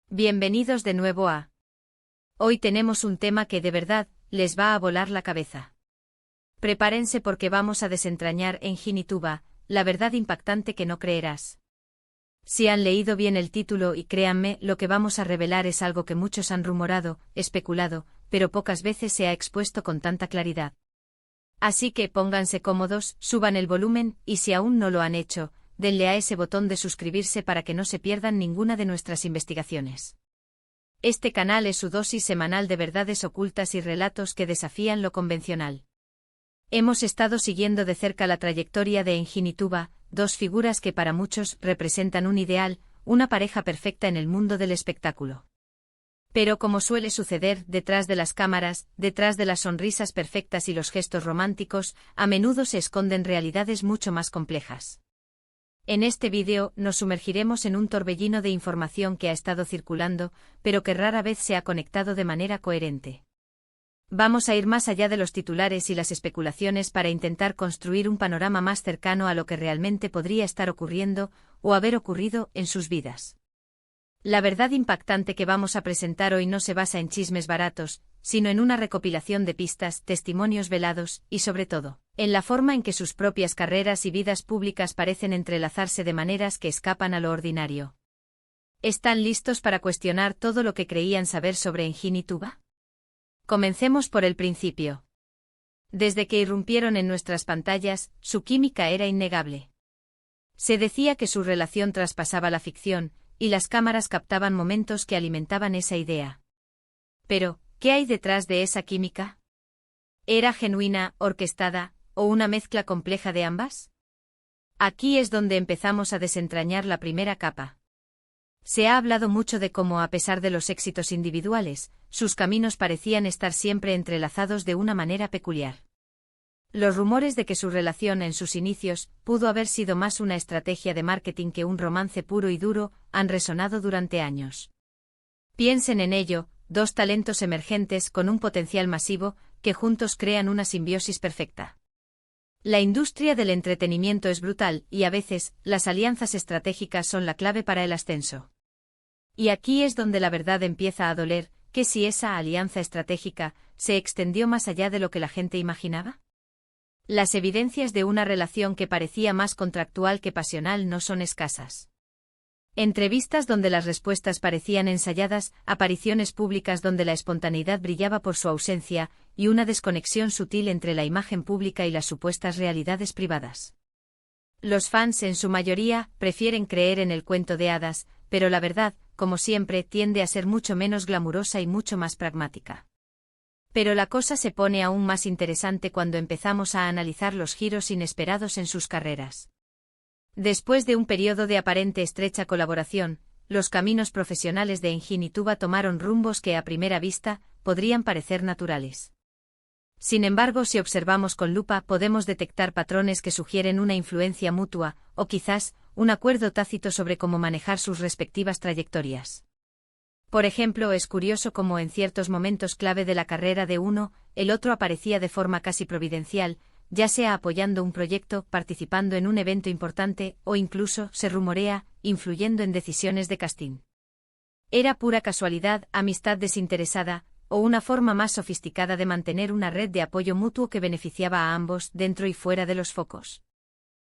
Bienvenidos de nuevo a... Hoy tenemos un tema que de verdad les va a volar la cabeza. Prepárense porque vamos a desentrañar en Jinituba la verdad impactante que no creerás. Si han leído bien el título y créanme, lo que vamos a revelar es algo que muchos han rumorado, especulado, pero pocas veces se ha expuesto con tanta claridad. Así que pónganse cómodos, suban el volumen y si aún no lo han hecho, denle a ese botón de suscribirse para que no se pierdan ninguna de nuestras investigaciones. Este canal es su dosis semanal de verdades ocultas y relatos que desafían lo convencional. Hemos estado siguiendo de cerca la trayectoria de Jinituba, dos figuras que para muchos representan un ideal, una pareja perfecta en el mundo del espectáculo. Pero como suele suceder detrás de las cámaras, detrás de las sonrisas perfectas y los gestos románticos, a menudo se esconden realidades mucho más complejas. En este vídeo nos sumergiremos en un torbellino de información que ha estado circulando, pero que rara vez se ha conectado de manera coherente. Vamos a ir más allá de los titulares y las especulaciones para intentar construir un panorama más cercano a lo que realmente podría estar ocurriendo o haber ocurrido en sus vidas. La verdad impactante que vamos a presentar hoy no se basa en chismes baratos, sino en una recopilación de pistas, testimonios velados y, sobre todo, en la forma en que sus propias carreras y vidas públicas parecen entrelazarse de maneras que escapan a lo ordinario. ¿Están listos para cuestionar todo lo que creían saber sobre Jinituba? Comencemos por el principio. Desde que irrumpieron en nuestras pantallas, su química era innegable. Se decía que su relación traspasaba la ficción, y las cámaras captaban momentos que alimentaban esa idea. Pero, ¿qué hay detrás de esa química? ¿Era genuina, orquestada, o una mezcla compleja de ambas? Aquí es donde empezamos a desentrañar la primera capa. Se ha hablado mucho de cómo, a pesar de los éxitos individuales, sus caminos parecían estar siempre entrelazados de una manera peculiar. Los rumores de que su relación en sus inicios pudo haber sido más una estrategia de marketing que un romance puro y duro han resonado durante años. Piensen en ello, dos talentos emergentes con un potencial masivo que juntos crean una simbiosis perfecta. La industria del entretenimiento es brutal y a veces las alianzas estratégicas son la clave para el ascenso. Y aquí es donde la verdad empieza a doler, que si esa alianza estratégica se extendió más allá de lo que la gente imaginaba. Las evidencias de una relación que parecía más contractual que pasional no son escasas. Entrevistas donde las respuestas parecían ensayadas, apariciones públicas donde la espontaneidad brillaba por su ausencia, y una desconexión sutil entre la imagen pública y las supuestas realidades privadas. Los fans, en su mayoría, prefieren creer en el cuento de hadas, pero la verdad, como siempre, tiende a ser mucho menos glamurosa y mucho más pragmática. Pero la cosa se pone aún más interesante cuando empezamos a analizar los giros inesperados en sus carreras. Después de un periodo de aparente estrecha colaboración, los caminos profesionales de Jinituba tomaron rumbos que a primera vista podrían parecer naturales. Sin embargo, si observamos con lupa, podemos detectar patrones que sugieren una influencia mutua, o quizás, un acuerdo tácito sobre cómo manejar sus respectivas trayectorias. Por ejemplo, es curioso cómo en ciertos momentos clave de la carrera de uno, el otro aparecía de forma casi providencial, ya sea apoyando un proyecto, participando en un evento importante, o incluso, se rumorea, influyendo en decisiones de casting. ¿Era pura casualidad, amistad desinteresada, o una forma más sofisticada de mantener una red de apoyo mutuo que beneficiaba a ambos, dentro y fuera de los focos?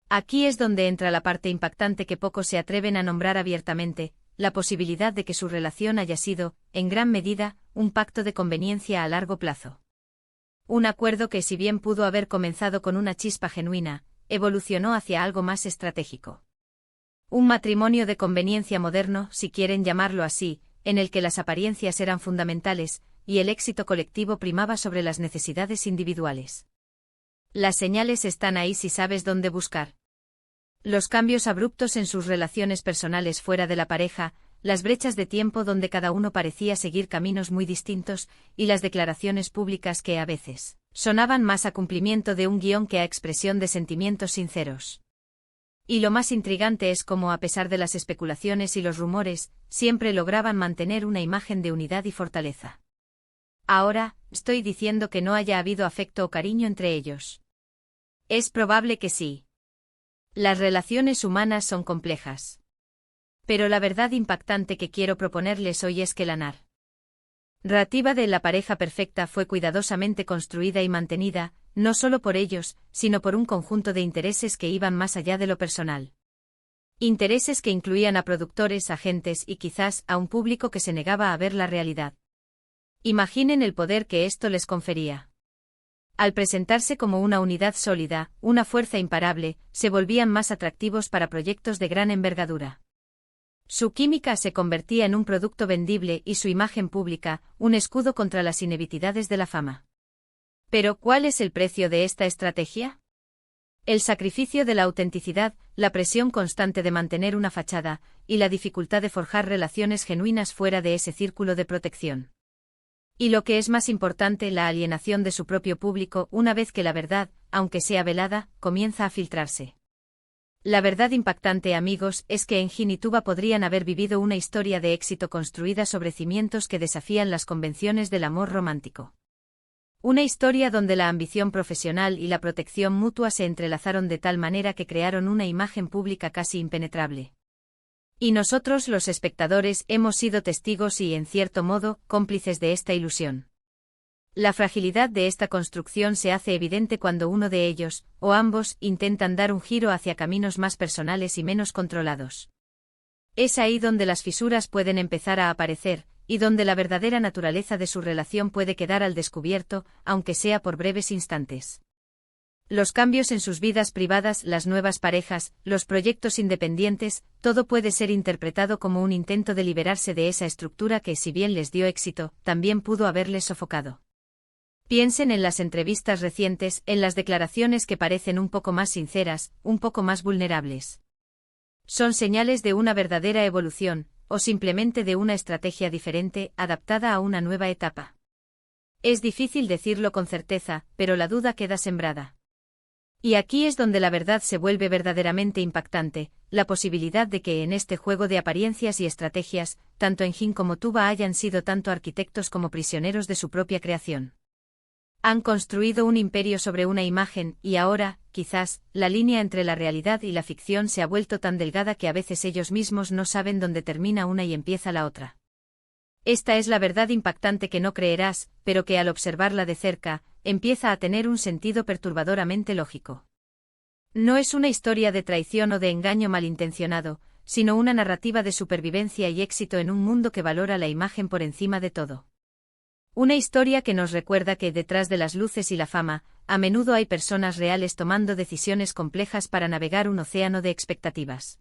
Aquí es donde entra la parte impactante que pocos se atreven a nombrar abiertamente, la posibilidad de que su relación haya sido, en gran medida, un pacto de conveniencia a largo plazo. Un acuerdo que, si bien pudo haber comenzado con una chispa genuina, evolucionó hacia algo más estratégico. Un matrimonio de conveniencia moderno, si quieren llamarlo así, en el que las apariencias eran fundamentales, y el éxito colectivo primaba sobre las necesidades individuales. Las señales están ahí si sabes dónde buscar. Los cambios abruptos en sus relaciones personales fuera de la pareja, las brechas de tiempo donde cada uno parecía seguir caminos muy distintos, y las declaraciones públicas que a veces sonaban más a cumplimiento de un guión que a expresión de sentimientos sinceros. Y lo más intrigante es cómo, a pesar de las especulaciones y los rumores, siempre lograban mantener una imagen de unidad y fortaleza. Ahora, ¿estoy diciendo que no haya habido afecto o cariño entre ellos? Es probable que sí. Las relaciones humanas son complejas. Pero la verdad impactante que quiero proponerles hoy es que la narrativa de la pareja perfecta fue cuidadosamente construida y mantenida, no solo por ellos, sino por un conjunto de intereses que iban más allá de lo personal. Intereses que incluían a productores, agentes y quizás a un público que se negaba a ver la realidad. Imaginen el poder que esto les confería. Al presentarse como una unidad sólida, una fuerza imparable, se volvían más atractivos para proyectos de gran envergadura. Su química se convertía en un producto vendible y su imagen pública, un escudo contra las inevitabilidades de la fama. Pero, ¿cuál es el precio de esta estrategia? El sacrificio de la autenticidad, la presión constante de mantener una fachada, y la dificultad de forjar relaciones genuinas fuera de ese círculo de protección. Y lo que es más importante, la alienación de su propio público una vez que la verdad, aunque sea velada, comienza a filtrarse. La verdad impactante, amigos, es que Engin y Tuba podrían haber vivido una historia de éxito construida sobre cimientos que desafían las convenciones del amor romántico. Una historia donde la ambición profesional y la protección mutua se entrelazaron de tal manera que crearon una imagen pública casi impenetrable. Y nosotros, los espectadores, hemos sido testigos y, en cierto modo, cómplices de esta ilusión. La fragilidad de esta construcción se hace evidente cuando uno de ellos, o ambos, intentan dar un giro hacia caminos más personales y menos controlados. Es ahí donde las fisuras pueden empezar a aparecer, y donde la verdadera naturaleza de su relación puede quedar al descubierto, aunque sea por breves instantes. Los cambios en sus vidas privadas, las nuevas parejas, los proyectos independientes, todo puede ser interpretado como un intento de liberarse de esa estructura que, si bien les dio éxito, también pudo haberles sofocado. Piensen en las entrevistas recientes, en las declaraciones que parecen un poco más sinceras, un poco más vulnerables. ¿Son señales de una verdadera evolución, o simplemente de una estrategia diferente, adaptada a una nueva etapa? Es difícil decirlo con certeza, pero la duda queda sembrada. Y aquí es donde la verdad se vuelve verdaderamente impactante, la posibilidad de que en este juego de apariencias y estrategias, tanto Engin como Tuba hayan sido tanto arquitectos como prisioneros de su propia creación. Han construido un imperio sobre una imagen, y ahora, quizás, la línea entre la realidad y la ficción se ha vuelto tan delgada que a veces ellos mismos no saben dónde termina una y empieza la otra. Esta es la verdad impactante que no creerás, pero que al observarla de cerca, empieza a tener un sentido perturbadoramente lógico. No es una historia de traición o de engaño malintencionado, sino una narrativa de supervivencia y éxito en un mundo que valora la imagen por encima de todo. Una historia que nos recuerda que detrás de las luces y la fama, a menudo hay personas reales tomando decisiones complejas para navegar un océano de expectativas.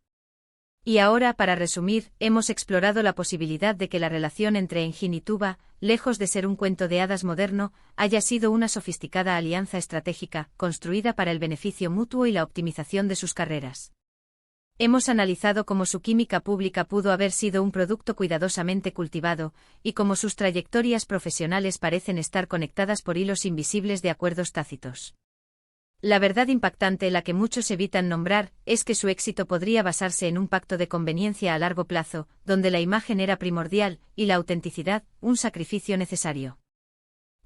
Y ahora, para resumir, hemos explorado la posibilidad de que la relación entre Engin y Tuba, lejos de ser un cuento de hadas moderno, haya sido una sofisticada alianza estratégica, construida para el beneficio mutuo y la optimización de sus carreras. Hemos analizado cómo su química pública pudo haber sido un producto cuidadosamente cultivado, y cómo sus trayectorias profesionales parecen estar conectadas por hilos invisibles de acuerdos tácitos. La verdad impactante, la que muchos evitan nombrar, es que su éxito podría basarse en un pacto de conveniencia a largo plazo, donde la imagen era primordial, y la autenticidad, un sacrificio necesario.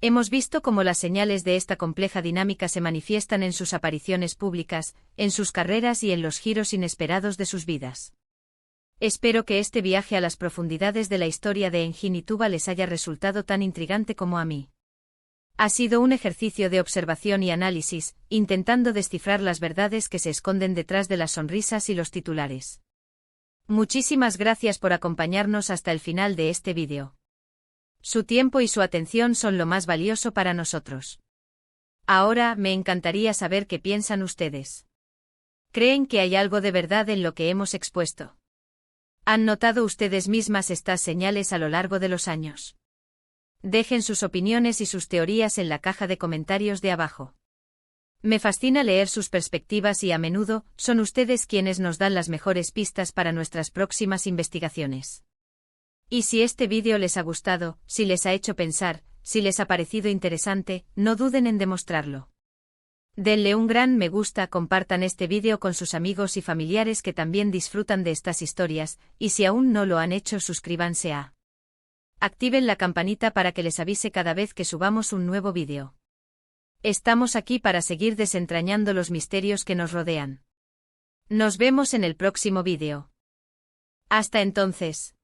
Hemos visto cómo las señales de esta compleja dinámica se manifiestan en sus apariciones públicas, en sus carreras y en los giros inesperados de sus vidas. Espero que este viaje a las profundidades de la historia de Engin y Tuba les haya resultado tan intrigante como a mí. Ha sido un ejercicio de observación y análisis, intentando descifrar las verdades que se esconden detrás de las sonrisas y los titulares. Muchísimas gracias por acompañarnos hasta el final de este vídeo. Su tiempo y su atención son lo más valioso para nosotros. Ahora, me encantaría saber qué piensan ustedes. ¿Creen que hay algo de verdad en lo que hemos expuesto? ¿Han notado ustedes mismas estas señales a lo largo de los años? Dejen sus opiniones y sus teorías en la caja de comentarios de abajo. Me fascina leer sus perspectivas y a menudo, son ustedes quienes nos dan las mejores pistas para nuestras próximas investigaciones. Y si este vídeo les ha gustado, si les ha hecho pensar, si les ha parecido interesante, no duden en demostrarlo. Denle un gran me gusta, compartan este vídeo con sus amigos y familiares que también disfrutan de estas historias, y si aún no lo han hecho, suscríbanse a. Activen la campanita para que les avise cada vez que subamos un nuevo vídeo. Estamos aquí para seguir desentrañando los misterios que nos rodean. Nos vemos en el próximo vídeo. Hasta entonces.